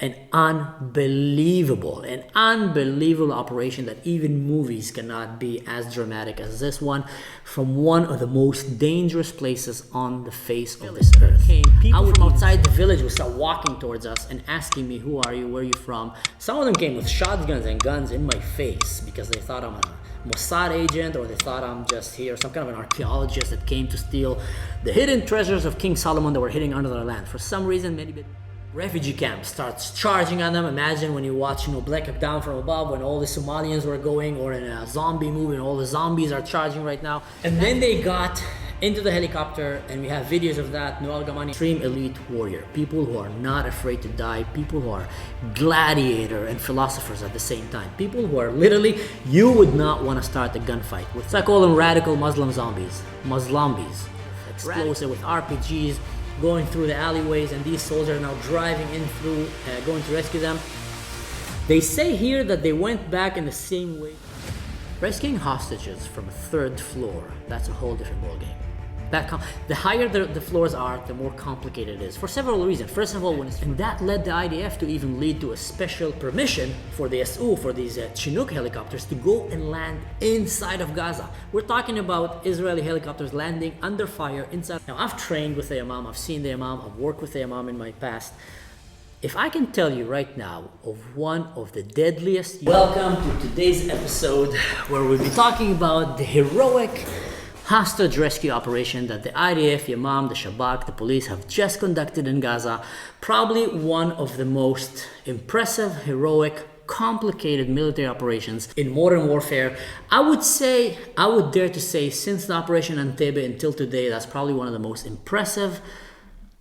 an unbelievable operation that even movies cannot be as dramatic as this one, from one of the most dangerous places on the face of this earth. People from outside the village would start walking towards us and asking me, who are you, where are you from? Some of them came with shotguns and guns in my face because they thought I'm a Mossad agent, or they thought I'm just here, some kind of an archaeologist that came to steal the hidden treasures of King Solomon that were hidden under their land. For some reason, maybe refugee camp starts charging on them. Imagine when you watch, Black Hawk Down from above, when all the Somalians were going, or in a zombie movie and all the zombies are charging right now. And then they got into the helicopter, and we have videos of that. Noel Gamani, extreme elite warrior, people who are not afraid to die, people who are gladiator and philosophers at the same time, people who are literally, you would not want to start a gunfight with. I call them radical Muslim zombies, Muslambis, explosive with RPGs, going through the alleyways, and these soldiers are now driving in through, going to rescue them. They say here that they went back in the same way. Rescuing hostages from a third floor, that's a whole different ballgame. The higher the floors are, the more complicated it is, for several reasons. First of all, and that led the IDF to even lead to a special permission for the SU, for these Chinook helicopters, to go and land inside of Gaza. We're talking about Israeli helicopters landing under fire inside. Now, I've trained with the Yamam, I've seen the Yamam, I've worked with the Yamam in my past. If I can tell you right now of one of the deadliest... Welcome to today's episode, where we'll be talking about the heroic hostage rescue operation that the IDF, Yamam, the Shabak, the police have just conducted in Gaza. Probably one of the most impressive, heroic, complicated military operations in modern warfare. I would dare to say, since the Operation Entebbe until today, that's probably one of the most impressive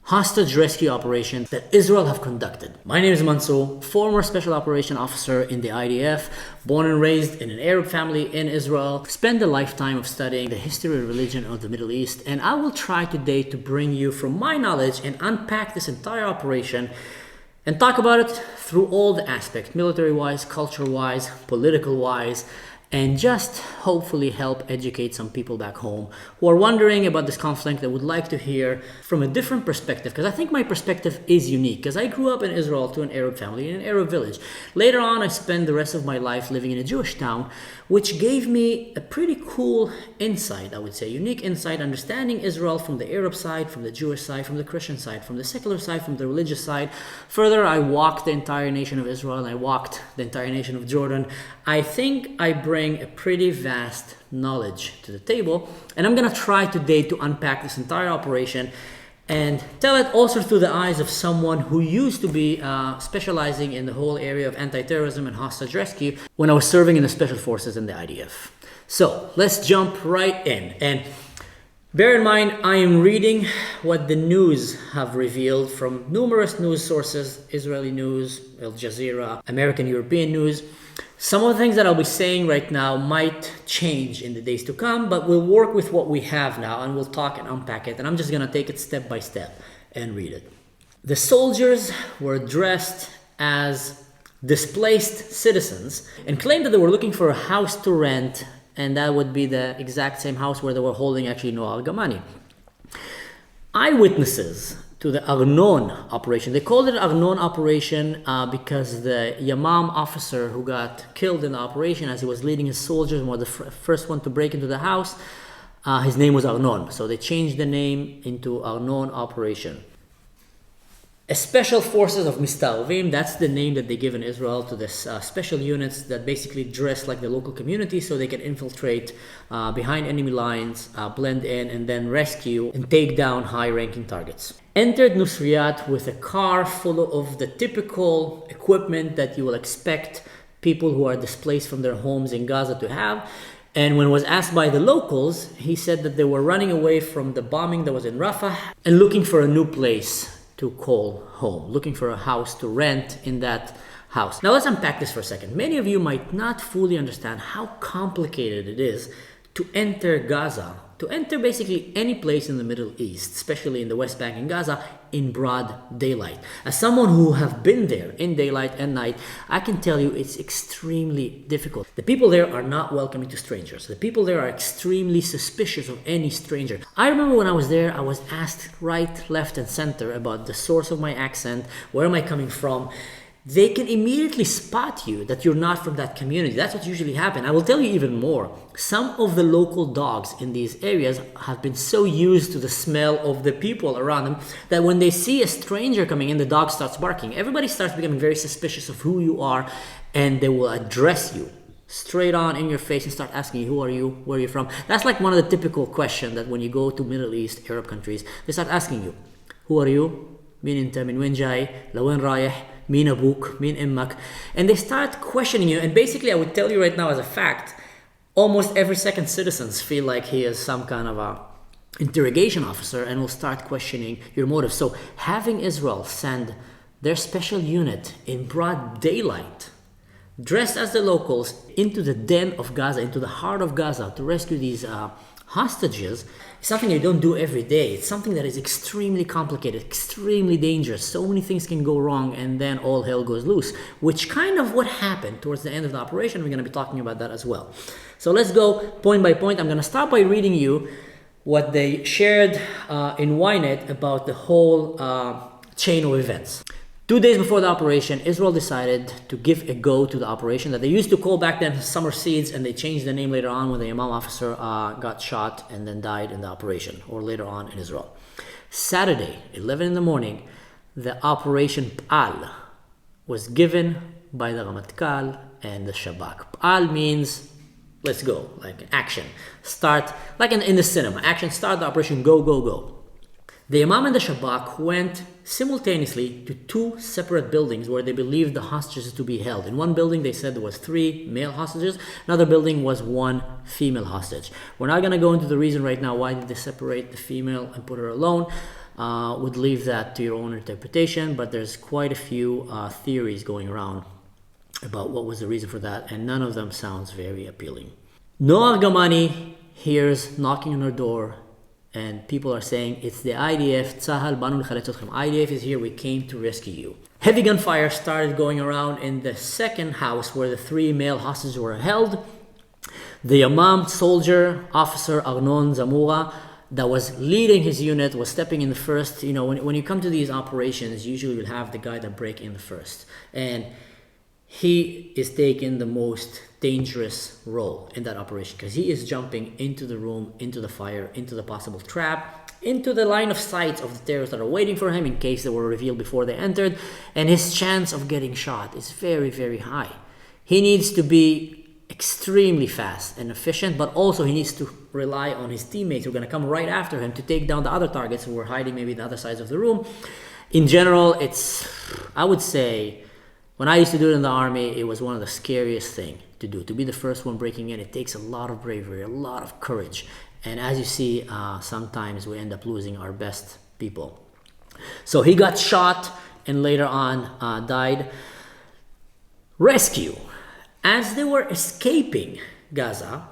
hostage rescue operation that Israel have conducted. My name is Mansour, former special operation officer in the IDF, born and raised in an Arab family in Israel, spent a lifetime of studying the history and religion of the Middle East, and I will try today to bring you from my knowledge and unpack this entire operation and talk about it through all the aspects, military-wise, culture-wise, political-wise, and just hopefully help educate some people back home who are wondering about this conflict, that would like to hear from a different perspective, because I think my perspective is unique, because I grew up in Israel to an Arab family in an Arab village. Later on, I spent the rest of my life living in a Jewish town, which gave me a pretty cool insight, I would say, unique insight, understanding Israel from the Arab side, from the Jewish side, from the Christian side, from the secular side, from the religious side. Further, I walked the entire nation of Israel, and I walked the entire nation of Jordan. I think I bring a pretty vast knowledge to the table, and I'm gonna try today to unpack this entire operation and tell it also through the eyes of someone who used to be specializing in the whole area of anti-terrorism and hostage rescue when I was serving in the special forces in the IDF. So let's jump right in, and bear in mind, I am reading what the news have revealed from numerous news sources: Israeli news, Al Jazeera, American, European news. Some of the things that I'll be saying right now might change in the days to come, but we'll work with what we have now, and we'll talk and unpack it. And I'm just going to take it step by step and read it. The soldiers were dressed as displaced citizens and claimed that they were looking for a house to rent, and that would be the exact same house where they were holding actually Noel Gamani. Eyewitnesses to the Arnon operation. They called it Arnon operation because the Yamam officer who got killed in the operation as he was leading his soldiers and was the first one to break into the house, his name was Arnon. So they changed the name into Arnon operation. A special forces of Mistarvim, that's the name that they give in Israel to this special units that basically dress like the local community so they can infiltrate behind enemy lines, blend in, and then rescue and take down high-ranking targets. Entered Nusriyat with a car full of the typical equipment that you will expect people who are displaced from their homes in Gaza to have. And when was asked by the locals, he said that they were running away from the bombing that was in Rafah and looking for a new place to call home, looking for a house to rent in that house. Now let's unpack this for a second. Many of you might not fully understand how complicated it is to enter Gaza, to enter basically any place in the Middle East, especially in the West Bank and Gaza, in broad daylight. As someone who have been there in daylight and night, I can tell you it's extremely difficult. The people there are not welcoming to strangers. The people there are extremely suspicious of any stranger. I remember when I was there, I was asked right, left, and center about the source of my accent, where am I coming from, they can immediately spot you that you're not from that community. That's what usually happens. I will tell you even more. Some of the local dogs in these areas have been so used to the smell of the people around them that when they see a stranger coming in, the dog starts barking. Everybody starts becoming very suspicious of who you are, and they will address you straight on in your face and start asking you, who are you, where are you from? That's like one of the typical questions that when you go to Middle East, Arab countries, they start asking you, who are you? مين انت, من وين جاي, لوين رايح, مين أبوك, مين أمك? And they start questioning you. And basically, I would tell you right now as a fact, almost every second citizens feel like he is some kind of a interrogation officer and will start questioning your motives. So having Israel send their special unit in broad daylight, dressed as the locals, into the den of Gaza, into the heart of Gaza to rescue these hostages, is something you don't do every day. It's something that is extremely complicated, extremely dangerous. So many things can go wrong, and then all hell goes loose, which kind of what happened towards the end of the operation. We're going to be talking about that as well. So let's go point by point. I'm going to start by reading you what they shared in Ynet about the whole chain of events. 2 days before the operation, Israel decided to give a go to the operation that they used to call back then Summer Seeds, and they changed the name later on when the Yamam officer got shot and then died in the operation, or later on in Israel. Saturday, 11 in the morning, the Operation P'al was given by the Ramatkal and the Shabak. P'al means let's go, like action. Start, like in the cinema, action, start the operation, go, go, go. The Imam and the Shabak went simultaneously to 2 separate buildings where they believed the hostages to be held. In one building, they said there was 3 male hostages. Another building was 1 female hostage. We're not going to go into the reason right now why did they separate the female and put her alone. Would leave that to your own interpretation, but there's quite a few theories going around about what was the reason for that, and none of them sounds very appealing. Noah Gamani hears knocking on her door, and people are saying, it's the IDF, Tzahal, Banu Khaletotchem. IDF is here, we came to rescue you. Heavy gunfire started going around in the second house where the 3 male hostages were held. The Yamam soldier, officer Arnon Zamora, that was leading his unit, was stepping in the first. You know, when you come to these operations, usually you'll have the guy that break in the first. And he is taking the most dangerous role in that operation because he is jumping into the room, into the fire, into the possible trap, into the line of sight of the terrorists that are waiting for him in case they were revealed before they entered, and his chance of getting shot is very, very high. He needs to be extremely fast and efficient, but also he needs to rely on his teammates who are going to come right after him to take down the other targets who were hiding maybe the other sides of the room. In general, it's, I would say, when I used to do it in the army, it was one of the scariest things to do. To be the first one breaking in, it takes a lot of bravery, a lot of courage. And as you see, sometimes we end up losing our best people. So he got shot and later on died. Rescue. As they were escaping Gaza,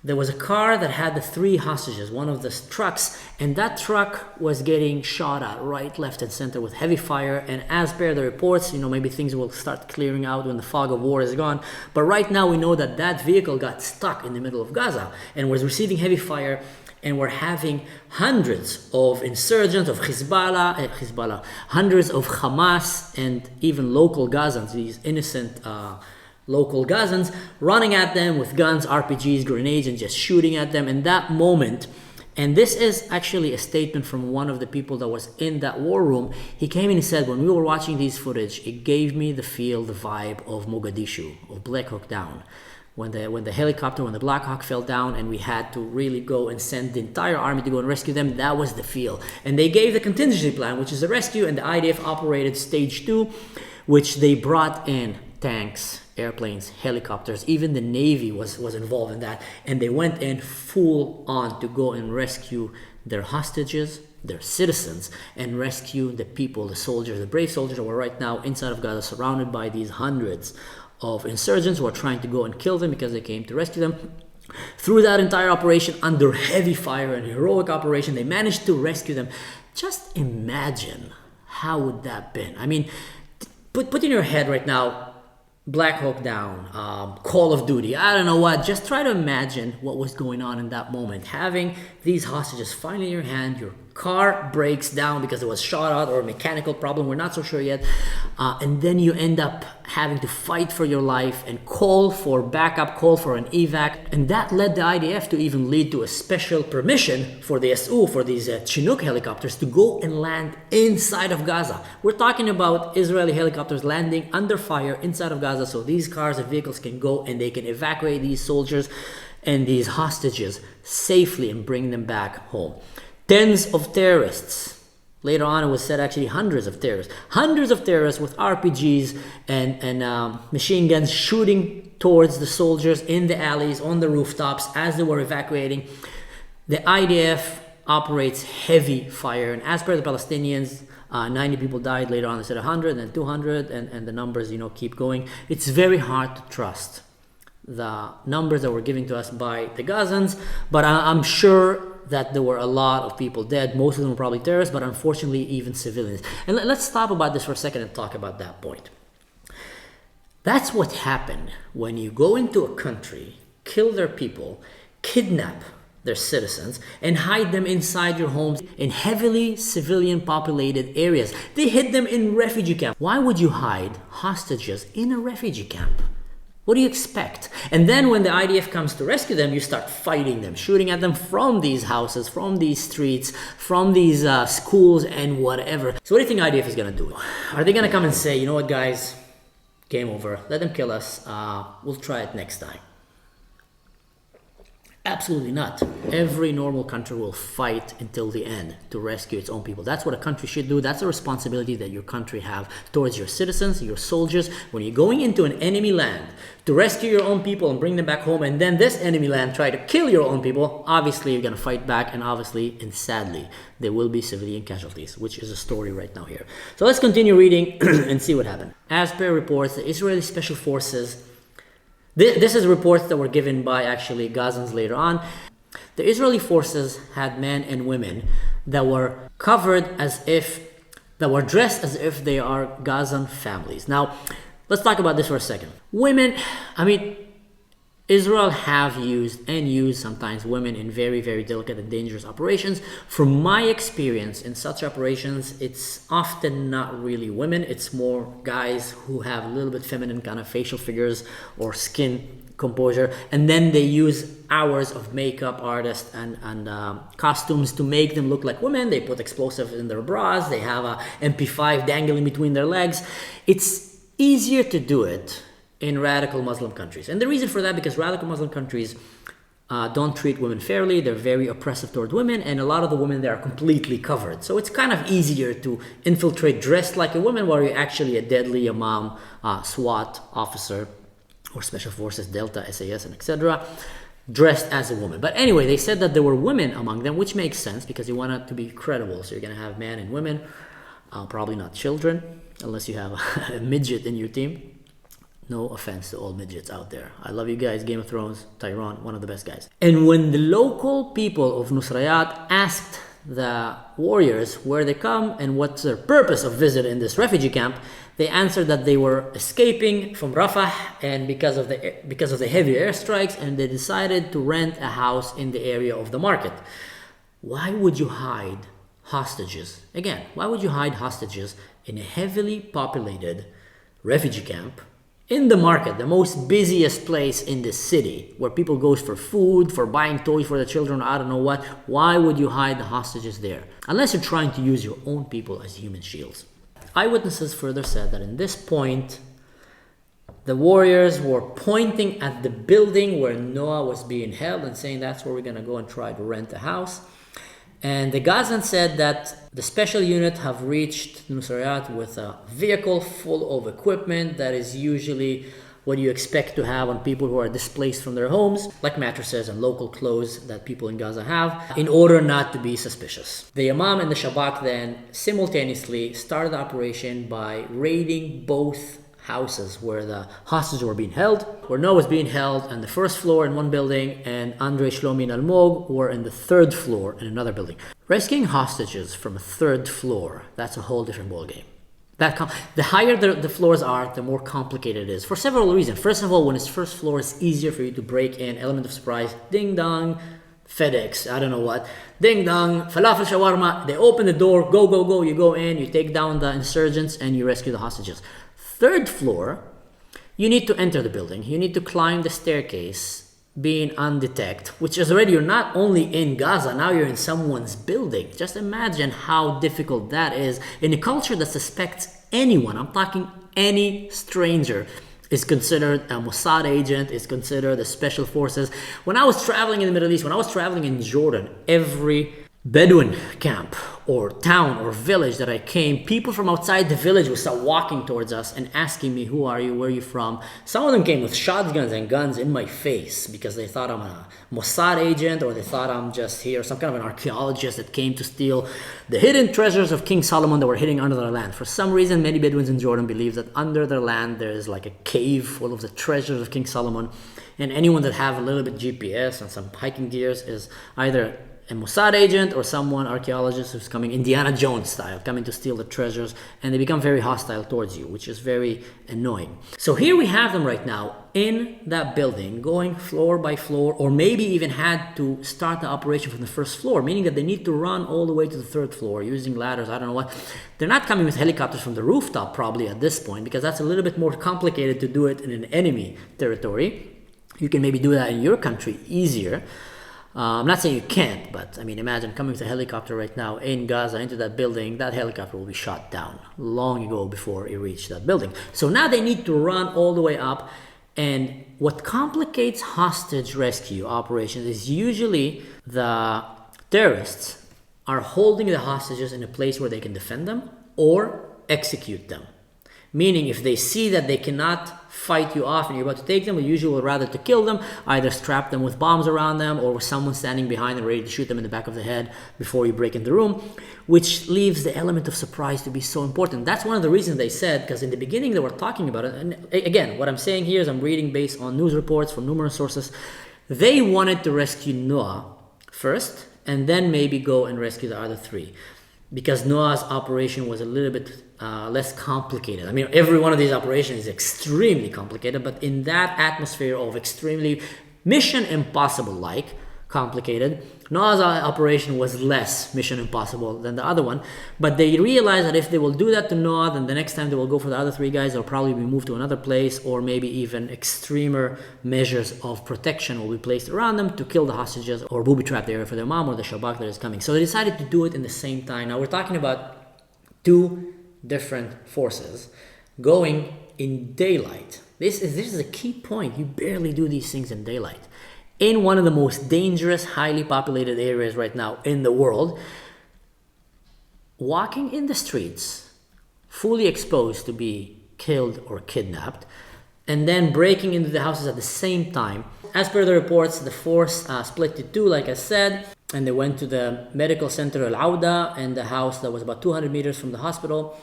there was a car that had the 3 hostages, one of the trucks, and that truck was getting shot at right, left, and center with heavy fire. And as per the reports, you know, maybe things will start clearing out when the fog of war is gone. But right now we know that that vehicle got stuck in the middle of Gaza and was receiving heavy fire, and we're having hundreds of insurgents of Hezbollah, hundreds of Hamas, and even local Gazans, these innocent local Gazans, running at them with guns, RPGs, grenades, and just shooting at them in that moment. And this is actually a statement from one of the people that was in that war room. He came in and said, when we were watching these footage, it gave me the feel, the vibe of Mogadishu, of Black Hawk Down. When the helicopter, when the Black Hawk fell down and we had to really go and send the entire army to go and rescue them, that was the feel. And they gave the contingency plan, which is the rescue, and the IDF operated stage 2, which they brought in tanks, airplanes, helicopters, even the Navy was involved in that, and they went in full on to go and rescue their hostages, their citizens, and rescue the people, the soldiers, the brave soldiers who are right now inside of Gaza, surrounded by these hundreds of insurgents who are trying to go and kill them because they came to rescue them. Through that entire operation, under heavy fire and heroic operation, they managed to rescue them. Just imagine how would that been. I mean, put in your head right now, Black Hawk Down, Call of Duty, I don't know what. Just try to imagine what was going on in that moment. Having these hostages finally in your hand, your car breaks down because it was shot out or a mechanical problem, we're not so sure yet. And then you end up having to fight for your life and call for backup, call for an evac. And that led the IDF to even lead to a special permission for the SU, for these Chinook helicopters, to go and land inside of Gaza. We're talking about Israeli helicopters landing under fire inside of Gaza, so these cars and vehicles can go and they can evacuate these soldiers and these hostages safely and bring them back home. Tens of terrorists. Later on, it was said actually hundreds of terrorists. Hundreds of terrorists with RPGs and machine guns shooting towards the soldiers in the alleys, on the rooftops as they were evacuating. The IDF operates heavy fire, and as per the Palestinians, 90 people died. Later on, they said 100 and 200, and the numbers, keep going. It's very hard to trust the numbers that were given to us by the Gazans, but I'm sure that there were a lot of people dead. Most of them were probably terrorists, but unfortunately even civilians. And let's stop about this for a second and talk about that point. That's what happened when you go into a country, kill their people, kidnap their citizens, and hide them inside your homes in heavily civilian populated areas. They hid them in refugee camps. Why would you hide hostages in a refugee camp? What do you expect? And then when the IDF comes to rescue them, you start fighting them, shooting at them from these houses, from these streets, from these schools and whatever. So what do you think IDF is going to do? Are they going to come and say, you know what, guys, game over, let them kill us, we'll try it next time? Absolutely not. Every normal country will fight until the end to rescue its own people. That's what a country should do. That's a responsibility that your country have towards your citizens, your soldiers. When you're going into an enemy land to rescue your own people and bring them back home, and then this enemy land try to kill your own people, obviously you're going to fight back, and obviously and sadly there will be civilian casualties, which is a story right now here. So let's continue reading and see what happened. As per reports, the Israeli Special Forces, this is reports that were given by actually Gazans later on. The Israeli forces had men and women that were covered that were dressed as if they are Gazan families. Now, let's talk about this for a second. Women, Israel have used and use sometimes women in very, very delicate and dangerous operations. From my experience in such operations, it's often not really women. It's more guys who have a little bit feminine kind of facial figures or skin composure. And then they use hours of makeup artists and costumes to make them look like women. They put explosives in their bras. They have a MP5 dangling between their legs. It's easier to do it in radical Muslim countries. And the reason for that, because radical Muslim countries don't treat women fairly. They're very oppressive toward women, and a lot of the women there are completely covered. So it's kind of easier to infiltrate dressed like a woman while you're actually a deadly Yamam SWAT officer or Special Forces, Delta, SAS, and etc., dressed as a woman. But anyway, they said that there were women among them, which makes sense because you want it to be credible. So you're going to have men and women, probably not children, unless you have a midget in your team. No offense to all midgets out there. I love you guys. Game of Thrones, Tyron, one of the best guys. And when the local people of Nusrayat asked the warriors where they come and what's their purpose of visit in this refugee camp, they answered that they were escaping from Rafah and because of the heavy airstrikes, and they decided to rent a house in the area of the market. Why would you hide hostages? Again, why would you hide hostages in a heavily populated refugee camp in the market, the most busiest place in the city, where people go for food, for buying toys for the children, I don't know what? Why would you hide the hostages there? Unless you're trying to use your own people as human shields. Eyewitnesses further said that in this point, the warriors were pointing at the building where Noah was being held and saying that's where we're going to go and try to rent a house. And the Gazans said that the special unit have reached Nusayrat with a vehicle full of equipment that is usually what you expect to have on people who are displaced from their homes, like mattresses and local clothes that people in Gaza have, in order not to be suspicious. The Yamam and the Shabak then simultaneously started the operation by raiding both houses where the hostages were being held, where Noah was being held on the first floor in one building, and Andre, Shlomi, and Almog were in the third floor in another building. Rescuing hostages from a third floor, that's a whole different ballgame. The higher the floors are, the more complicated it is for several reasons. First of all, when it's first floor, it's easier for you to break in. Element of surprise, ding dong, FedEx, I don't know what, ding dong, falafel shawarma. They open the door, go go go. You go in, you take down the insurgents, and you rescue the hostages. Third floor, you need to enter the building. You need to climb the staircase, being undetected, which is already, you're not only in Gaza, now you're in someone's building. Just imagine how difficult that is in a culture that suspects anyone. I'm talking any stranger is considered a Mossad agent, is considered a special forces. When I was traveling in the Middle East, when I was traveling in Jordan, every Bedouin camp or town or village that I came, people from outside the village would start walking towards us and asking me, who are you, where are you from? Some of them came with shotguns and guns in my face because they thought I'm a Mossad agent, or they thought I'm just here, some kind of an archaeologist that came to steal the hidden treasures of King Solomon that were hidden under their land. For some reason, many Bedouins in Jordan believe that under their land there is like a cave full of the treasures of King Solomon, and anyone that have a little bit GPS and some hiking gears is either a Mossad agent or someone, archaeologist, who's coming Indiana Jones style, coming to steal the treasures, and they become very hostile towards you, which is very annoying. So here we have them right now in that building, going floor by floor, or maybe even had to start the operation from the first floor, meaning that they need to run all the way to the third floor using ladders, I don't know what. They're not coming with helicopters from the rooftop probably at this point, because that's a little bit more complicated to do it in an enemy territory. You can maybe do that in your country easier. I'm not saying you can't, but I mean, imagine coming with a helicopter right now in Gaza into that building. That helicopter will be shot down long ago before it reached that building. So now they need to run all the way up. And what complicates hostage rescue operations is usually the terrorists are holding the hostages in a place where they can defend them or execute them. Meaning, if they see that they cannot fight you off and you're about to take them, they usually would rather to kill them, either strap them with bombs around them or with someone standing behind them ready to shoot them in the back of the head before you break in the room, which leaves the element of surprise to be so important. That's one of the reasons they said, because in the beginning they were talking about it, and again, what I'm saying here is I'm reading based on news reports from numerous sources. They wanted to rescue Noah first, and then maybe go and rescue the other three, because Noah's operation was a little bit less complicated. I mean, every one of these operations is extremely complicated, but in that atmosphere of extremely Mission Impossible-like complicated, Noah's operation was less Mission Impossible than the other one. But they realized that if they will do that to Noah, then the next time they will go for the other three guys, they'll probably be moved to another place, or maybe even extremer measures of protection will be placed around them to kill the hostages or booby trap the area for their mom or the Shabak that is coming. So they decided to do it in the same time. Now we're talking about two different forces going in daylight. This is a key point. You barely do these things in daylight. In one of the most dangerous, highly populated areas right now in the world, walking in the streets, fully exposed to be killed or kidnapped, and then breaking into the houses at the same time. As per the reports, the force split to two, like I said, and they went to the medical center Al-Auda and the house that was about 200 meters from the hospital.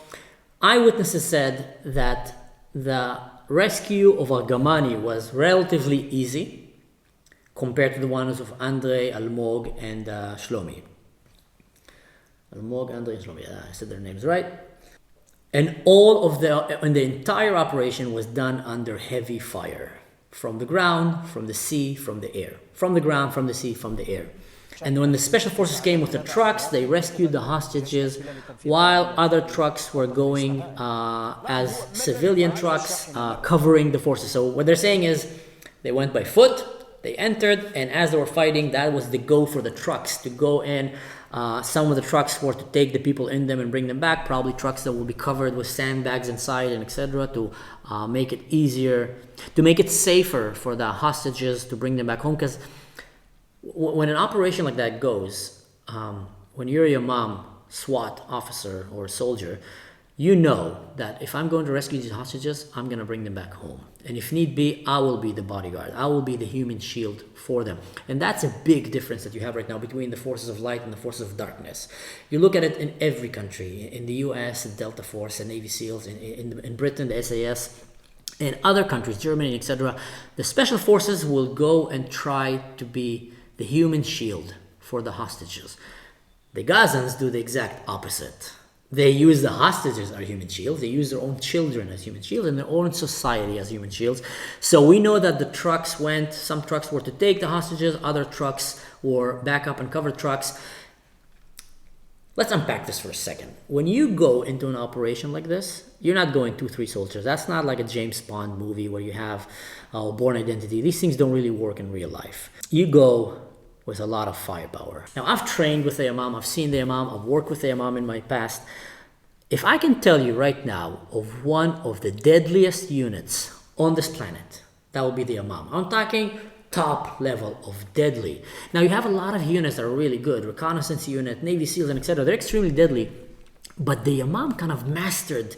Eyewitnesses said that the rescue of Al-Gamani was relatively easy compared to the ones of Andre, Almog, and Shlomi. Almog, Andre, and Shlomi, I said their names right. And the entire operation was done under heavy fire. From the ground, from the sea, from the air. From the ground, from the sea, from the air. And when the special forces came with the trucks, they rescued the hostages while other trucks were going as civilian trucks covering the forces. So what they're saying is they went by foot, they entered, and as they were fighting, that was the go for the trucks to go in. Some of the trucks were to take the people in them and bring them back, probably trucks that will be covered with sandbags inside and etc. to make it easier, to make it safer for the hostages to bring them back home. Because when an operation like that goes, when you're a Yamam SWAT officer or soldier, you know that if I'm going to rescue these hostages, I'm going to bring them back home. And if need be, I will be the bodyguard. I will be the human shield for them. And that's a big difference that you have right now between the forces of light and the forces of darkness. You look at it in every country. In the US, the Delta Force and Navy SEALs. In Britain, the SAS. In other countries, Germany, etc. The special forces will go and try to be the human shield for the hostages. The Gazans do the exact opposite. They use the hostages as human shields. They use their own children as human shields and their own society as human shields. So we know that the trucks went, some trucks were to take the hostages, other trucks were backup and cover trucks. Let's unpack this for a second. When you go into an operation like this, you're not going 2-3 soldiers. That's not like a James Bond movie where you have Born Identity. These things don't really work in real life. You go with a lot of firepower. Now, I've trained with the Yamam, I've seen the Yamam, I've worked with the Yamam in my past. If I can tell you right now of one of the deadliest units on this planet, that would be the Yamam. I'm talking top level of deadly. Now, you have a lot of units that are really good, reconnaissance unit, Navy SEALs, and etc. They're extremely deadly, but the Yamam kind of mastered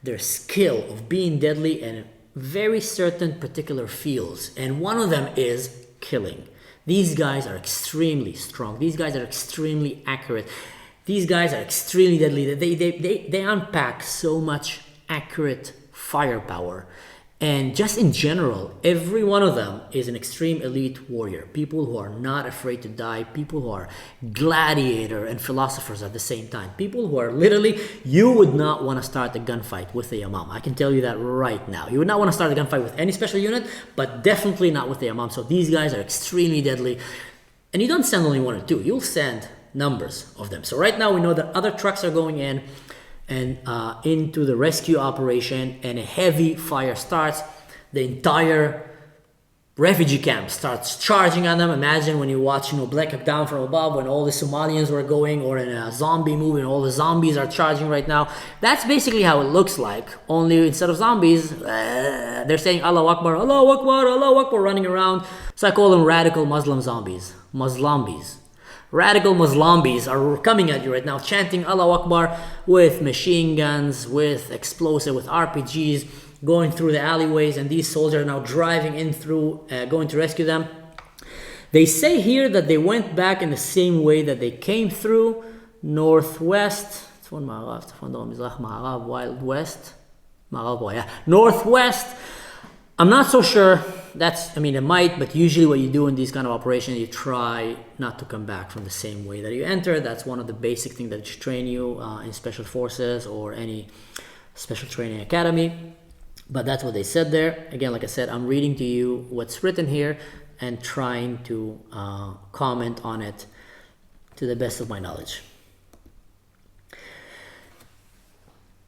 their skill of being deadly in very certain particular fields, and one of them is killing. These guys are extremely strong. These guys are extremely accurate. These guys are extremely deadly. They unpack so much accurate firepower. And just in general, every one of them is an extreme elite warrior. People who are not afraid to die. People who are gladiator and philosophers at the same time. People who are literally, you would not want to start a gunfight with the Yamam. I can tell you that right now. You would not want to start a gunfight with any special unit, but definitely not with the Yamam. So these guys are extremely deadly. And you don't send only 1 or 2. You'll send numbers of them. So right now we know that other trucks are going in and into the rescue operation, and a heavy fire starts. The entire refugee camp starts charging on them. Imagine when you watch, Black Hawk Down from above, when all the Somalians were going, or in a zombie movie and all the zombies are charging right now. That's basically how it looks like, only instead of zombies, they're saying Allahu Akbar, Allahu Akbar, Allahu Akbar, running around. So I call them radical Muslim zombies, Muslambis. Radical Muslambis are coming at you right now, chanting Allahu Akbar with machine guns, with explosive, with RPGs, going through the alleyways, and these soldiers are now driving in through, going to rescue them. They say here that they went back in the same way that they came through, northwest, Wild West, northwest. I'm not so sure. It might, but usually what you do in these kind of operations, you try not to come back from the same way that you entered. That's one of the basic things that train you in special forces or any special training academy. But that's what they said there. Again, like I said, I'm reading to you what's written here and trying to comment on it to the best of my knowledge.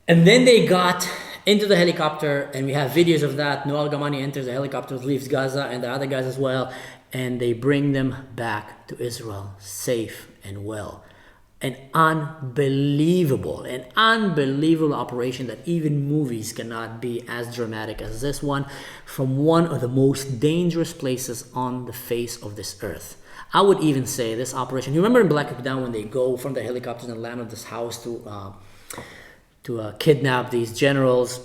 And then they got into the helicopter, and we have videos of that. Noel Gamani enters the helicopter, leaves Gaza, and the other guys as well, and they bring them back to Israel safe and well. An unbelievable operation that even movies cannot be as dramatic as this one, from one of the most dangerous places on the face of this earth. I would even say this operation, you remember in Black Hawk Down when they go from the helicopters and land on this house to kidnap these generals,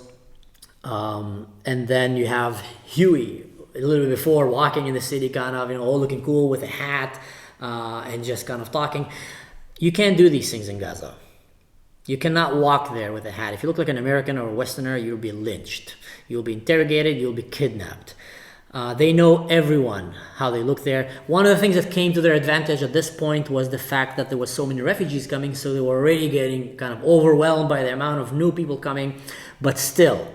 and then you have Huey a little bit before walking in the city, kind of, all looking cool with a hat and just kind of talking. You can't do these things in Gaza. You cannot walk there with a hat. If you look like an American or a Westerner, you'll be lynched. You'll be interrogated. You'll be kidnapped. They know everyone, how they look there. One of the things that came to their advantage at this point was the fact that there were so many refugees coming, so they were already getting kind of overwhelmed by the amount of new people coming. But still,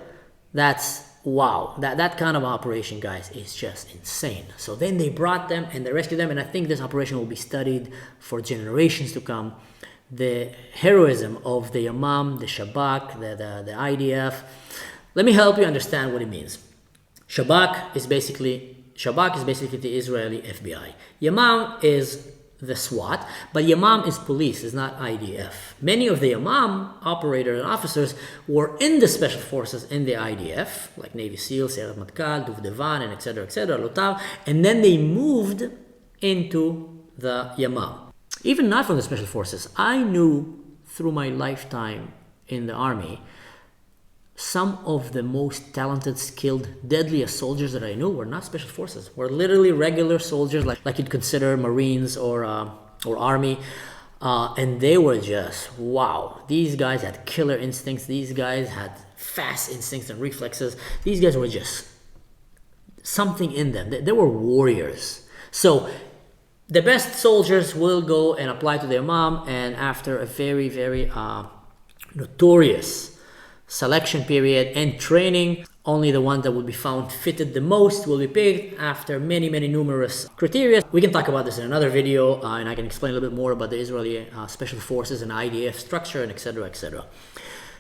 that's wow. That kind of operation, guys, is just insane. So then they brought them and they rescued them, and I think this operation will be studied for generations to come. The heroism of the Yamam, the Shabak, the IDF. Let me help you understand what it means. Shabak is basically the Israeli FBI. Yamam is the SWAT, but Yamam is police, is not IDF. Many of the Yamam operators and officers were in the special forces in the IDF, like Navy SEALs, Sayeret Matkal, Duvdevan, and etc., Lotav, and then they moved into the Yamam. Even not from the special forces. I knew through my lifetime in the army, some of the most talented, skilled, deadliest soldiers that I knew were not special forces. Were literally regular soldiers, like you'd consider Marines or Army. And they were just, wow. These guys had killer instincts. These guys had fast instincts and reflexes. These guys were just something in them. They were warriors. So the best soldiers will go and apply to their mom, and after a very, very notorious selection period and training. Only the ones that will be found fitted the most will be picked after many numerous criteria. We can talk about this in another video, and I can explain a little bit more about the Israeli special forces and IDF structure, and etc. etc.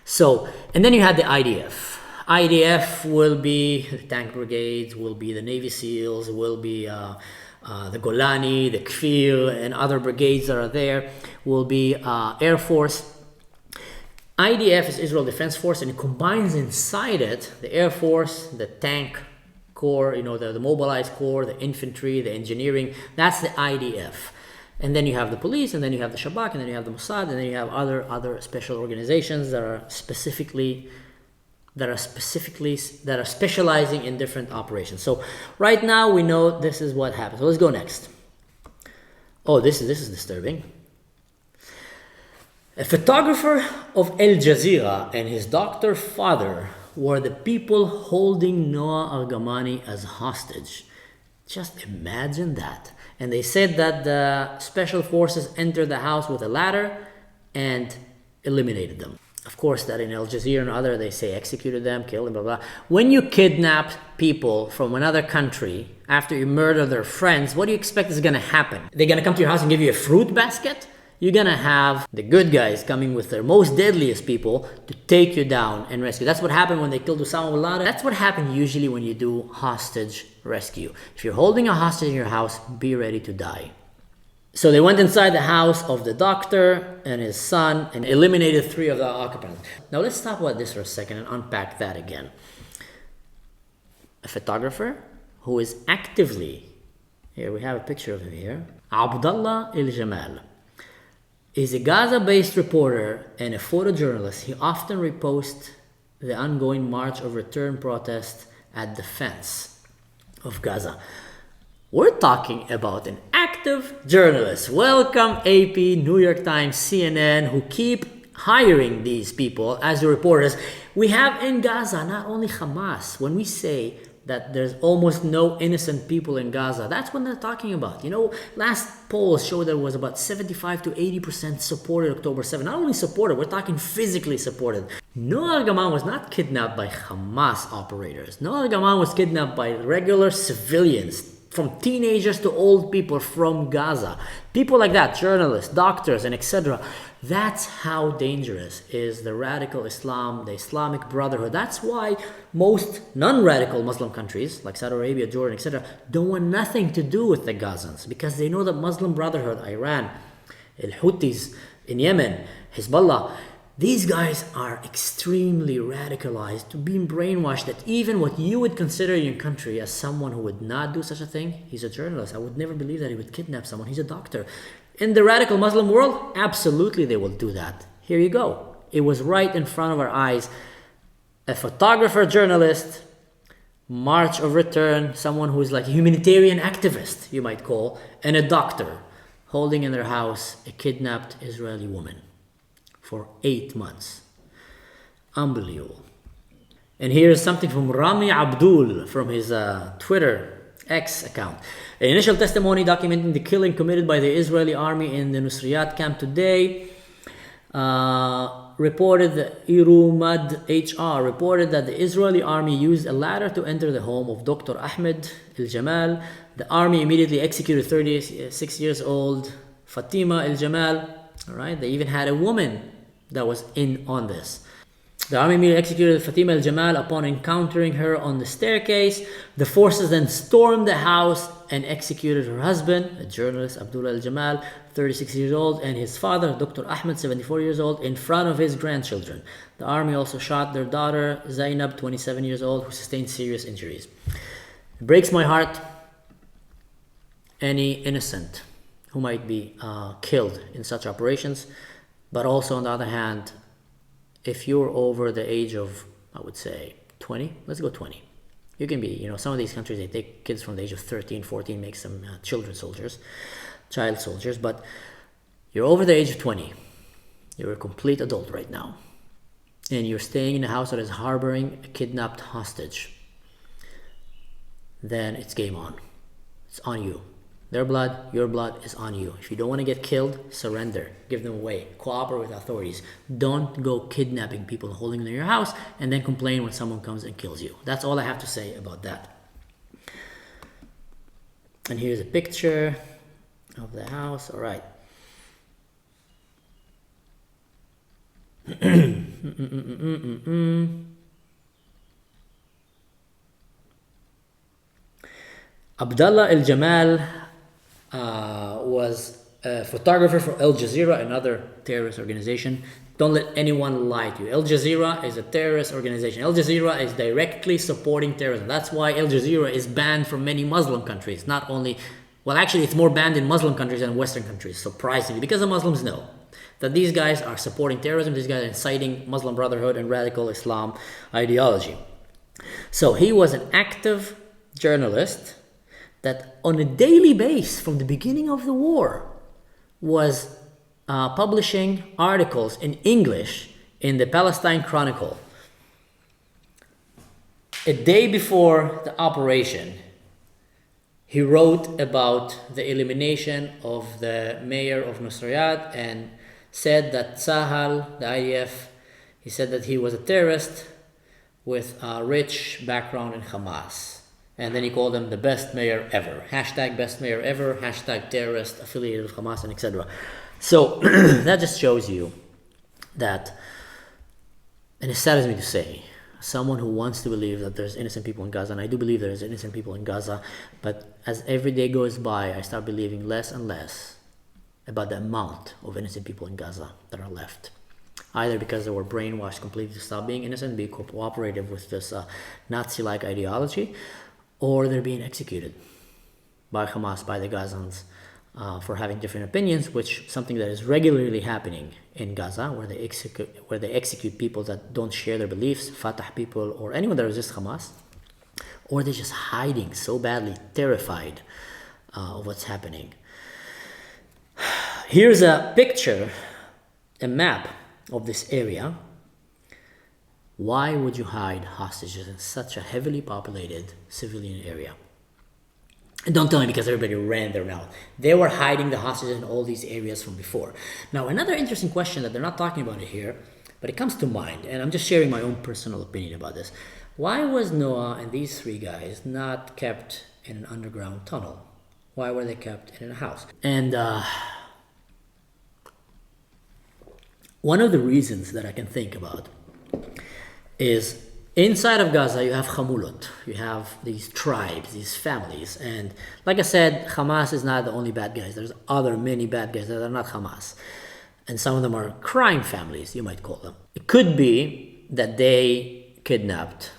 So, and then you had the IDF. IDF will be the tank brigades, will be the Navy SEALs, will be the Golani, the Kfir, and other brigades that are there, will be Air Force. IDF is Israel Defense Force, and it combines inside it the Air Force, the tank corps, the mobilized corps, the infantry, the engineering. That's the IDF. And then you have the police, and then you have the Shabak, and then you have the Mossad, and then you have other special organizations that are specializing in different operations. So right now we know this is what happens. So let's go next. Oh, this is disturbing. A photographer of Al Jazeera and his doctor father were the people holding Noah Argamani as hostage. Just imagine that. And they said that the special forces entered the house with a ladder and eliminated them. Of course, that in Al Jazeera and other, they say executed them, killed them, blah, blah. When you kidnap people from another country after you murder their friends, what do you expect is going to happen? They're going to come to your house and give you a fruit basket? You're going to have the good guys coming with their most deadliest people to take you down and rescue. That's what happened when they killed Osama bin Laden. That's what happened usually when you do hostage rescue. If you're holding a hostage in your house, be ready to die. So they went inside the house of the doctor and his son and eliminated 3 of the occupants. Now let's talk about this for a second and unpack that again. A photographer who is actively, here we have a picture of him here, Abdullah El-Jamal, is a Gaza-based reporter and a photojournalist. He often reposts the ongoing March of Return protest at the fence of Gaza. We're talking about an active journalist. Welcome AP, New York Times, CNN, who keep hiring these people as the reporters. We have in Gaza not only Hamas. When we say that there's almost no innocent people in Gaza, that's what they're talking about. Last polls showed there was about 75 to 80% supported October 7. Not only supported, we're talking physically supported. Noah Argaman was not kidnapped by Hamas operators. Noah Argaman was kidnapped by regular civilians, from teenagers to old people from Gaza. People like that, journalists, doctors, and etc. That's how dangerous is the radical Islam, the Islamic Brotherhood. That's why most non-radical Muslim countries, like Saudi Arabia, Jordan, etc., don't want nothing to do with the Gazans, because they know that Muslim Brotherhood, Iran, Al-Houthis in Yemen, Hezbollah, these guys are extremely radicalized, being brainwashed that even what you would consider in your country as someone who would not do such a thing, he's a journalist. I would never believe that he would kidnap someone. He's a doctor. In the radical Muslim world, absolutely they will do that. Here you go. It was right in front of our eyes. A photographer, journalist, March of Return, someone who is like a humanitarian activist, you might call, and a doctor holding in their house a kidnapped Israeli woman for 8 months. Unbelievable. And here's something from Rami Abdul from his Twitter X account. An initial testimony documenting the killing committed by the Israeli army in the Nusriyat camp today reported that Irumad HR reported that the Israeli army used a ladder to enter the home of Dr. Ahmed El-Jamal. The army immediately executed 36 years old Fatima El-Jamal. All right, they even had a woman that was in on this. The army immediately executed Fatima El-Jamal upon encountering her on the staircase. The forces then stormed the house and executed her husband, a journalist, Abdullah El-Jamal, 36 years old, and his father, Dr. Ahmed, 74 years old, in front of his grandchildren. The army also shot their daughter, Zainab, 27 years old, who sustained serious injuries. It breaks my heart. Any innocent who might be killed in such operations. But also, on the other hand, if you're over the age of, I would say, 20, let's go 20. You can be, some of these countries, they take kids from the age of 13, 14, make some child soldiers, but you're over the age of 20. You're a complete adult right now. And you're staying in a house that is harboring a kidnapped hostage. Then it's game on. It's on you. Their blood, your blood is on you. If you don't want to get killed, surrender. Give them away. Cooperate with authorities. Don't go kidnapping people and holding them in your house and then complain when someone comes and kills you. That's all I have to say about that. And here's a picture of the house. All right. Abdullah Al-Jamal was a photographer for Al Jazeera, another terrorist organization. Don't let anyone lie to you. Al Jazeera is a terrorist organization. Al Jazeera is directly supporting terrorism. That's why Al Jazeera is banned from many Muslim countries. Not only, well, actually, it's more banned in Muslim countries than Western countries, surprisingly, because the Muslims know that these guys are supporting terrorism. These guys are inciting Muslim Brotherhood and radical Islam ideology. So he was an active journalist that on a daily basis from the beginning of the war was publishing articles in English in the Palestine Chronicle. A day before the operation, he wrote about the elimination of the mayor of Nusriyat and said that Sahal, the IDF, he said that he was a terrorist with a rich background in Hamas. And then he called him the best mayor ever. Hashtag best mayor ever, hashtag terrorist affiliated with Hamas, and etc. So that just shows you that, and it saddens me to say, someone who wants to believe that there's innocent people in Gaza, and I do believe there's innocent people in Gaza, but as every day goes by, I start believing less and less about the amount of innocent people in Gaza that are left. Either because they were brainwashed completely to stop being innocent, be cooperative with this Nazi-like ideology, or they're being executed by Hamas, by the Gazans, for having different opinions, which something that is regularly happening in Gaza, where they execute people that don't share their beliefs, Fatah people, or anyone that resists Hamas, or they're just hiding so badly, terrified of what's happening. Here's a picture, a map of this area. Why would you hide hostages in such a heavily populated civilian area? And don't tell me because everybody ran there now. They were hiding the hostages in all these areas from before. Now, another interesting question that they're not talking about it here, but it comes to mind, and I'm just sharing my own personal opinion about this. Why was Noah and these three guys not kept in an underground tunnel? Why were they kept in a house? And one of the reasons that I can think about is inside of Gaza, you have Khamulot. You have these tribes, these families. And like I said, Hamas is not the only bad guys. There's many bad guys that are not Hamas. And some of them are crime families, you might call them. It could be that they kidnapped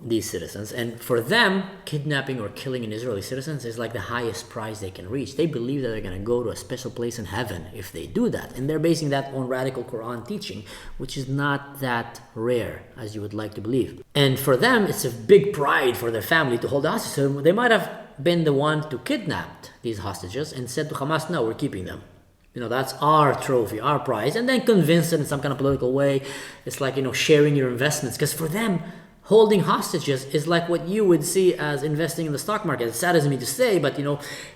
these citizens. And for them, kidnapping or killing an Israeli citizens is like the highest prize they can reach. They believe that they're going to go to a special place in heaven if they do that. And they're basing that on radical Quran teaching, which is not that rare as you would like to believe. And for them, it's a big pride for their family to hold the hostages. So they might have been the one to kidnap these hostages and said to Hamas, no, we're keeping them. You know, that's our trophy, our prize. And then convince it in some kind of political way. It's like, sharing your investments. Because for them, holding hostages is like what you would see as investing in the stock market. It saddens me to say, but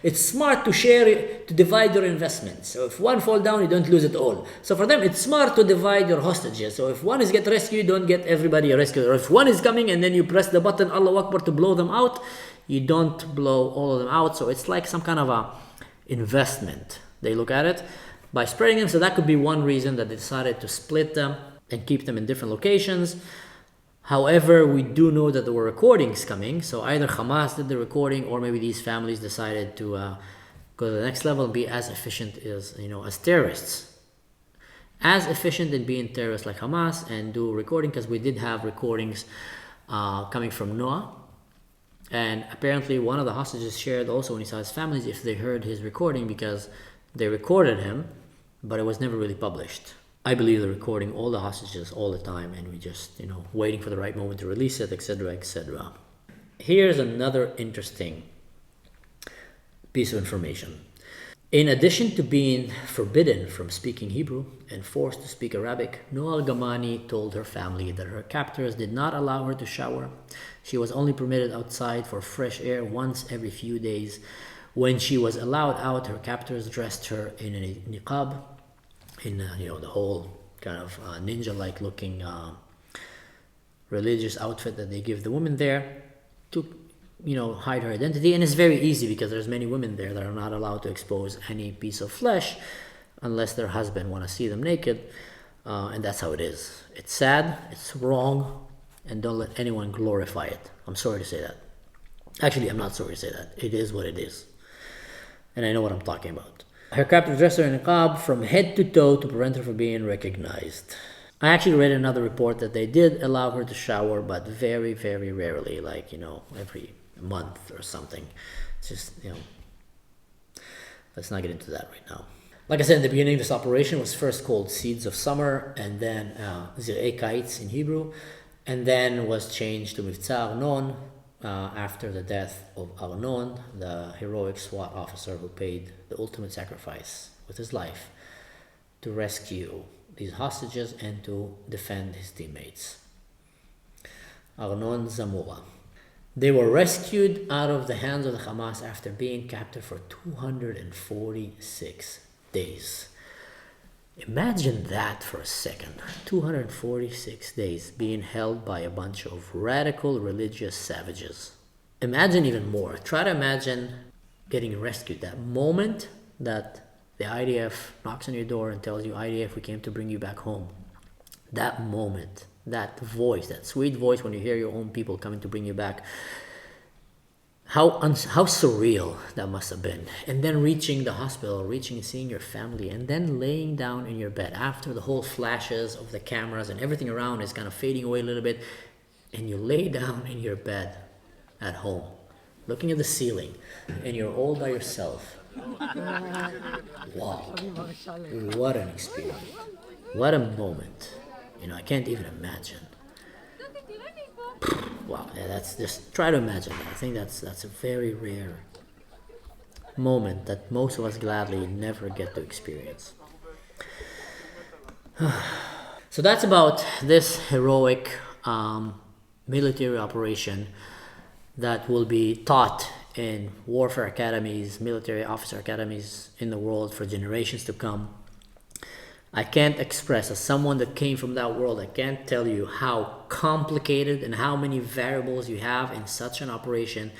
it's smart to share it, to divide your investments. So if one fall down, you don't lose it all. So for them, it's smart to divide your hostages. So if one is get rescued, you don't get everybody rescued. Or if one is coming and then you press the button, Allahu Akbar, to blow them out, you don't blow all of them out. So it's like some kind of a investment. They look at it by spreading them. So that could be one reason that they decided to split them and keep them in different locations. However, we do know that there were recordings coming, so either Hamas did the recording or maybe these families decided to go to the next level and be as efficient as terrorists. As efficient in being terrorists like Hamas and do recording, because we did have recordings coming from Noah. And apparently one of the hostages shared also when he saw his families if they heard his recording because they recorded him, but it was never really published. I believe they're recording all the hostages all the time and we just, waiting for the right moment to release it, etc., etc. Here's another interesting piece of information. In addition to being forbidden from speaking Hebrew and forced to speak Arabic, Noa al-Gamani told her family that her captors did not allow her to shower. She was only permitted outside for fresh air once every few days, When she was allowed out, her captors dressed her in a niqab, in the whole kind of ninja-like looking religious outfit that they give the women there to hide her identity. And it's very easy because there's many women there that are not allowed to expose any piece of flesh unless their husband want to see them naked, and that's how it is. It's sad, it's wrong, and don't let anyone glorify it. I'm sorry to say that. Actually, I'm not sorry to say that. It is what it is, and I know what I'm talking about. Her captor dressed her in a niqab from head to toe to prevent her from being recognized. I actually read another report that they did allow her to shower, but very, very rarely, like, every month or something. It's just, let's not get into that right now. Like I said in the beginning, this operation was first called Seeds of Summer, and then Zir'ei Kites in Hebrew, and then was changed to Mivtza Arnon after the death of Arnon, the heroic SWAT officer who paid the ultimate sacrifice with his life to rescue these hostages and to defend his teammates. Arnon Zamora. They were rescued out of the hands of the Hamas after being captured for 246 days. Imagine that for a second. 246 days being held by a bunch of radical religious savages. Imagine even more. Try to imagine getting rescued. That moment that the IDF knocks on your door and tells you, IDF, we came to bring you back home. That moment, that voice, that sweet voice when you hear your own people coming to bring you back. How surreal that must have been. And then reaching the hospital, reaching and seeing your family, and then laying down in your bed after the whole flashes of the cameras and everything around is kind of fading away a little bit, and you lay down in your bed at home, looking at the ceiling, and you're all by yourself. Wow, what an experience. What a moment. I can't even imagine. Wow, yeah, that's just, try to imagine that. I think that's a very rare moment that most of us gladly never get to experience. So that's about this heroic military operation that will be taught in warfare academies, military officer academies in the world for generations to come. I can't express, as someone that came from that world, I can't tell you how complicated and how many variables you have in such an operation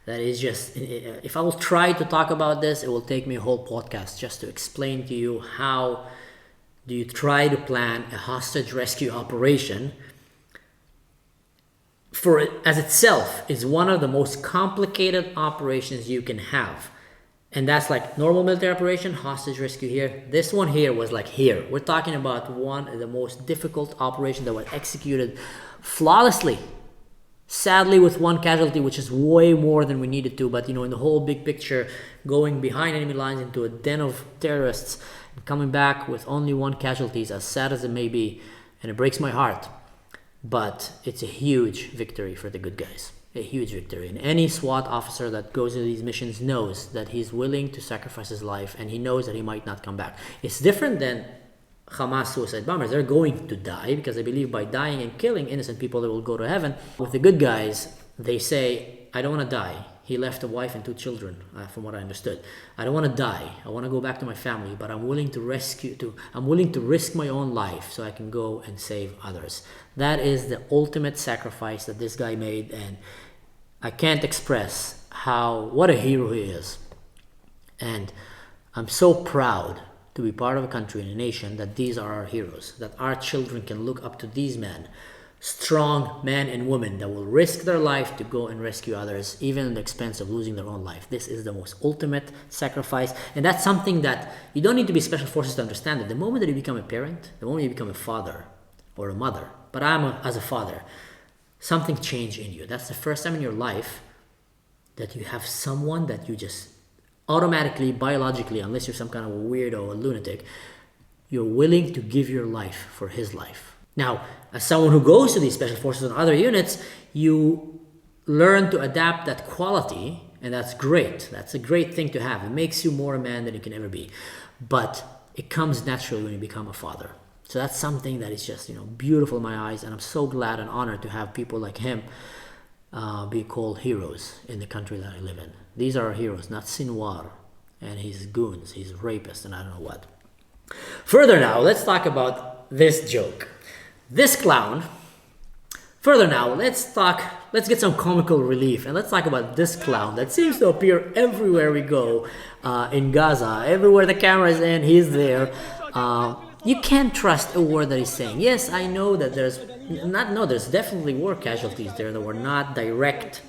that is just, if I will try to talk about this, it will take me a whole podcast just to explain to you how do you try to plan a hostage rescue operation for it as itself is one of the most complicated operations you can have. And that's like normal military operation, hostage rescue here. This one here was like here. We're talking about one of the most difficult operations that was executed flawlessly. Sadly, with one casualty, which is way more than we needed to. But, in the whole big picture, going behind enemy lines into a den of terrorists and coming back with only one casualty is as sad as it may be. And it breaks my heart. But it's a huge victory for the good guys. A huge victory. And any SWAT officer that goes into these missions knows that he's willing to sacrifice his life, and he knows that he might not come back. It's different than Hamas suicide bombers. They're going to die because they believe by dying and killing innocent people they will go to heaven. With the good guys, they say, I don't want to die. He left a wife and 2 children, from what I understood. I don't want to die. I want to go back to my family, but I'm willing to risk my own life so I can go and save others. That is the ultimate sacrifice that this guy made, and I can't express what a hero he is. And I'm so proud to be part of a country and a nation that these are our heroes, that our children can look up to these men, strong men and women that will risk their life to go and rescue others, even at the expense of losing their own life. This is the most ultimate sacrifice, and that's something that you don't need to be special forces to understand it. The moment that you become a parent, the moment you become a father or a mother, but as a father, something changed in you. That's the first time in your life that you have someone that you just automatically, biologically, unless you're some kind of a weirdo or lunatic, you're willing to give your life for his life. Now, as someone who goes to these special forces and other units, you learn to adapt that quality, and that's great. That's a great thing to have. It makes you more a man than you can ever be. But it comes naturally when you become a father. So that's something that is just, beautiful in my eyes, and I'm so glad and honored to have people like him be called heroes in the country that I live in. These are our heroes, not Sinwar and his goons, his rapists, and I don't know what. Further now, let's talk about this joke. This clown. Further now, let's get some comical relief, and let's talk about this clown that seems to appear everywhere we go in Gaza. Everywhere the camera is in, he's there. You can't trust a word that he's saying. Yes, I know that there's definitely war casualties there that were not direct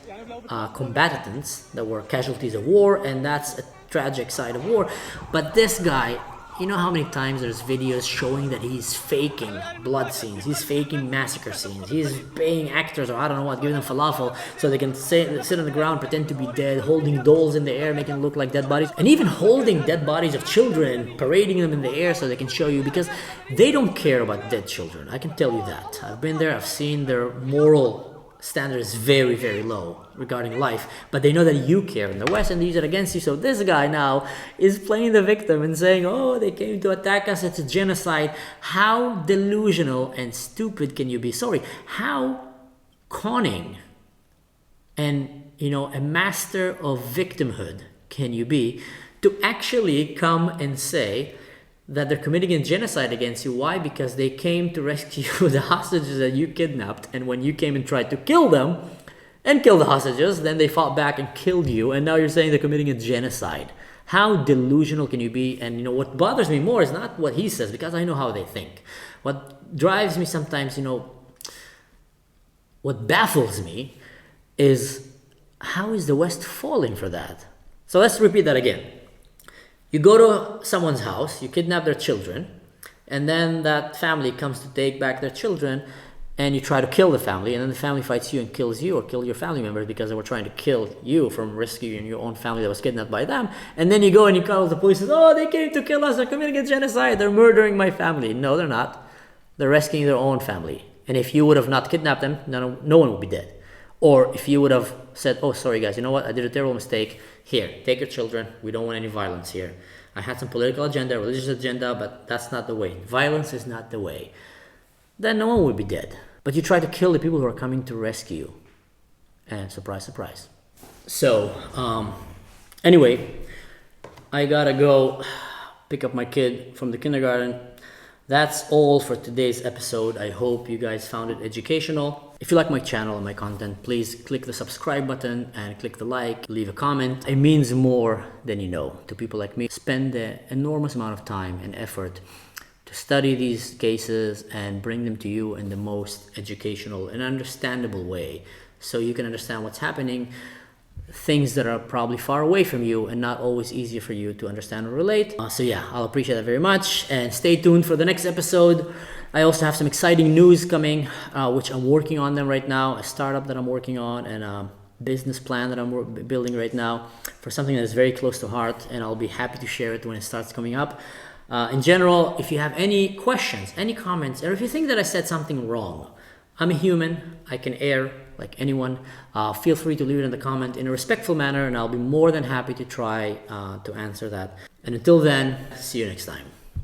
combatants, that were casualties of war, and that's a tragic side of war. But this guy, you know how many times there's videos showing that he's faking blood scenes, he's faking massacre scenes, he's paying actors or I don't know what, giving them falafel so they can sit on the ground, pretend to be dead, holding dolls in the air, making them look like dead bodies, and even holding dead bodies of children, parading them in the air so they can show you, because they don't care about dead children. I can tell you that. I've been there, I've seen their moral standard is very, very low regarding life, but they know that you care in the West and they use it against you. So this guy now is playing the victim and saying, oh, they came to attack us, it's a genocide. How delusional and stupid can you be? Sorry, how conning and, a master of victimhood can you be to actually come and say that they're committing a genocide against you? Why? Because they came to rescue the hostages that you kidnapped, and when you came and tried to kill them and kill the hostages, then they fought back and killed you, and now you're saying they're committing a genocide. How delusional can you be? And what bothers me more is not what he says, because I know how they think. What drives me sometimes, what baffles me is how is the West falling for that? So let's repeat that again. You go to someone's house, you kidnap their children, and then that family comes to take back their children, and you try to kill the family, and then the family fights you and kills you or kill your family members because they were trying to kill you from rescuing your own family that was kidnapped by them. And then you go and you call the police and say, oh, they came to kill us, they're committing a genocide, they're murdering my family. No, they're not. They're rescuing their own family. And if you would have not kidnapped them, no one would be dead. Or if you would have said, oh, sorry guys, you know what, I did a terrible mistake. Here, take your children. We don't want any violence here. I had some political agenda, religious agenda, but that's not the way. Violence is not the way. Then no one would be dead. But you try to kill the people who are coming to rescue. And surprise, surprise. So, anyway, I gotta go pick up my kid from the kindergarten. That's all for today's episode. I hope you guys found it educational. If you like my channel and my content, please click the subscribe button and click the like, leave a comment. It means more than you know to people like me. Spend an enormous amount of time and effort to study these cases and bring them to you in the most educational and understandable way so you can understand what's happening, things that are probably far away from you and not always easier for you to understand or relate. So yeah, I'll appreciate that very much, and stay tuned for the next episode. I also have some exciting news coming, which I'm working on them right now, a startup that I'm working on, and a business plan that I'm building right now for something that is very close to heart, and I'll be happy to share it when it starts coming up. In general, if you have any questions, any comments, or if you think that I said something wrong, I'm a human, I can err like anyone. Feel free to leave it in the comment in a respectful manner, and I'll be more than happy to try to answer that. And until then, see you next time.